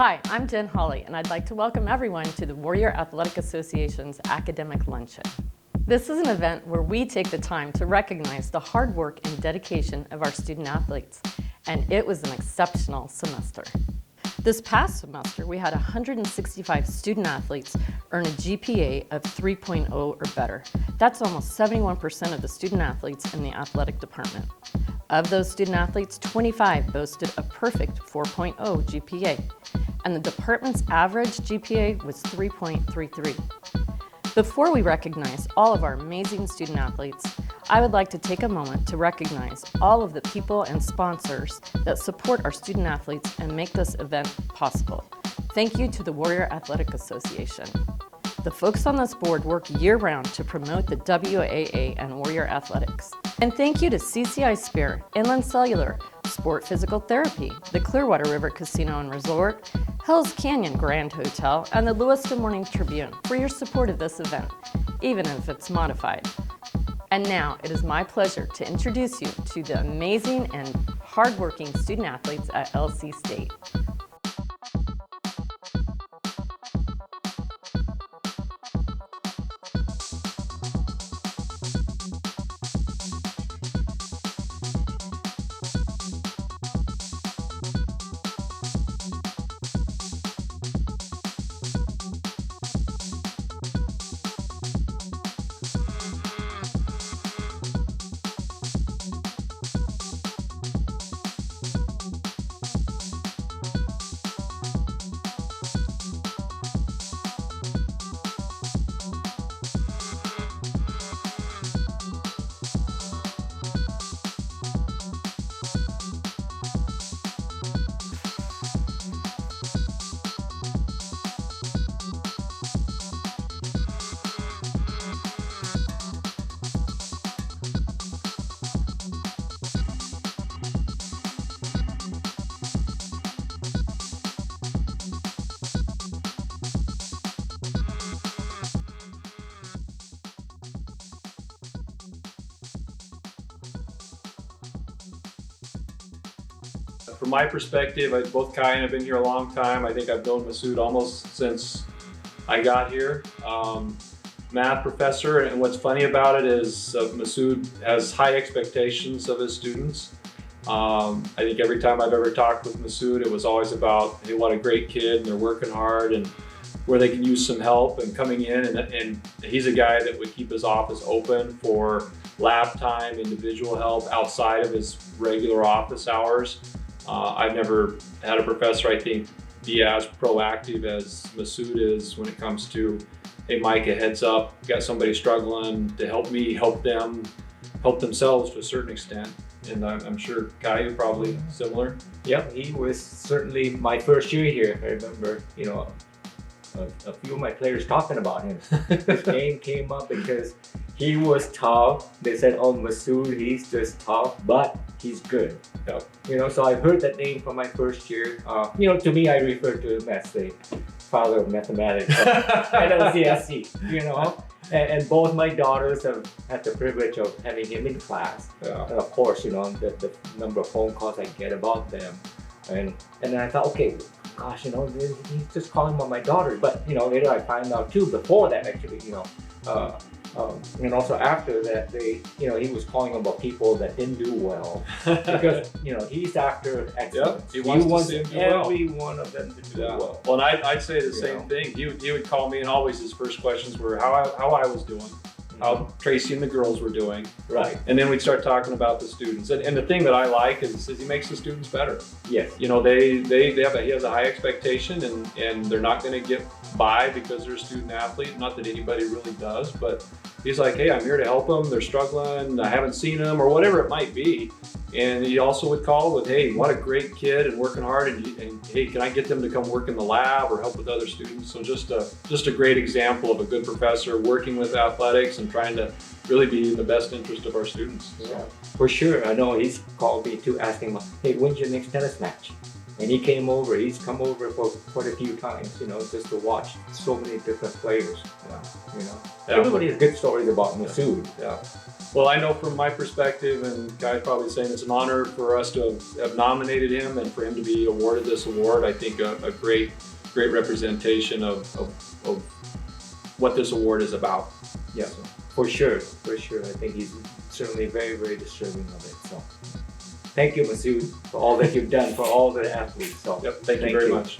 Hi, I'm Jen Hawley, and I'd like to welcome everyone to the Warrior Athletic Association's Academic Luncheon. This is an event where we take the time to recognize the hard work and dedication of our student athletes, and it was an exceptional semester. This past semester, we had 165 student athletes earn a GPA of 3.0 or better. That's almost 71% of the student athletes in the athletic department. Of those student athletes, 25 boasted a perfect 4.0 GPA, and the department's average GPA was 3.33. Before we recognize all of our amazing student athletes, I would like to take a moment to recognize all of the people and sponsors that support our student athletes and make this event possible. Thank you to the Warrior Athletic Association. The folks on this board work year-round to promote the WAA and Warrior Athletics. And thank you to CCI Spear, Inland Cellular, Sport Physical Therapy, the Clearwater River Casino and Resort, Hills Canyon Grand Hotel, and the Lewiston Morning Tribune for your support of this event, even if it's modified. And now it is my pleasure to introduce you to the amazing and hardworking student athletes at LC State. From my perspective, both Kai and I have been here a long time. I think I've known Masood almost since I got here. Math professor, and what's funny about it is Masood has high expectations of his students. I think every time I've ever talked with Masood, it was always about, hey, what a great kid, and they're working hard, and where they can use some help and coming in, and he's a guy that would keep his office open for lab time, individual help outside of his regular office hours. I've never had a professor, I think, be as proactive as Masood is when it comes to, hey Mike, a heads up, got somebody struggling, to help me help them help themselves to a certain extent. And I'm sure Kai, you're probably similar. Yeah, he was certainly my first year here. I remember, a few of my players talking about him. His name came up because he was tough. They said, oh, Masood, he's just tough, but he's good. Yep. So I heard that name from my first year. To me, I refer to him as the father of mathematics at LCSC, And both my daughters have had the privilege of having him in class. Yeah. And of course, the number of phone calls I get about them. And then I thought, okay, gosh, he's just calling about my daughter. But, later I find out too, before that actually, and also after that, he was calling about people that didn't do well. Because, he's after excellence. Yep, he wants to see them do well. Every one of them to do well. Well, and I'd say the same thing. He would call me, and always his first questions were how I was doing, how Tracy and the girls were doing. Right. And then we'd start talking about the students. And the thing that I like is he makes the students better. Yes. He has a high expectation, and they're not going to get by because they're a student athlete. Not that anybody really does, but he's like, hey, I'm here to help them. They're struggling. I haven't seen them, or whatever it might be. And he also would call with, hey, what a great kid and working hard, and hey, can I get them to come work in the lab or help with other students? So just a great example of a good professor working with athletics and trying to really be in the best interest of our students. Yeah, for sure. I know he's called me too, asking, hey, when's your next tennis match? And he's come over for quite a few times, just to watch so many different players, Yeah. Everybody has good stories about Masood. Yeah. Well, I know from my perspective, and Guy's probably saying it's an honor for us to have nominated him and for him to be awarded this award. I think a great representation of what this award is about. Yeah, for sure. I think he's certainly very, very deserving of it. So, thank you, Masood, for all that you've done for all the athletes. So, Yep. Thank you very much.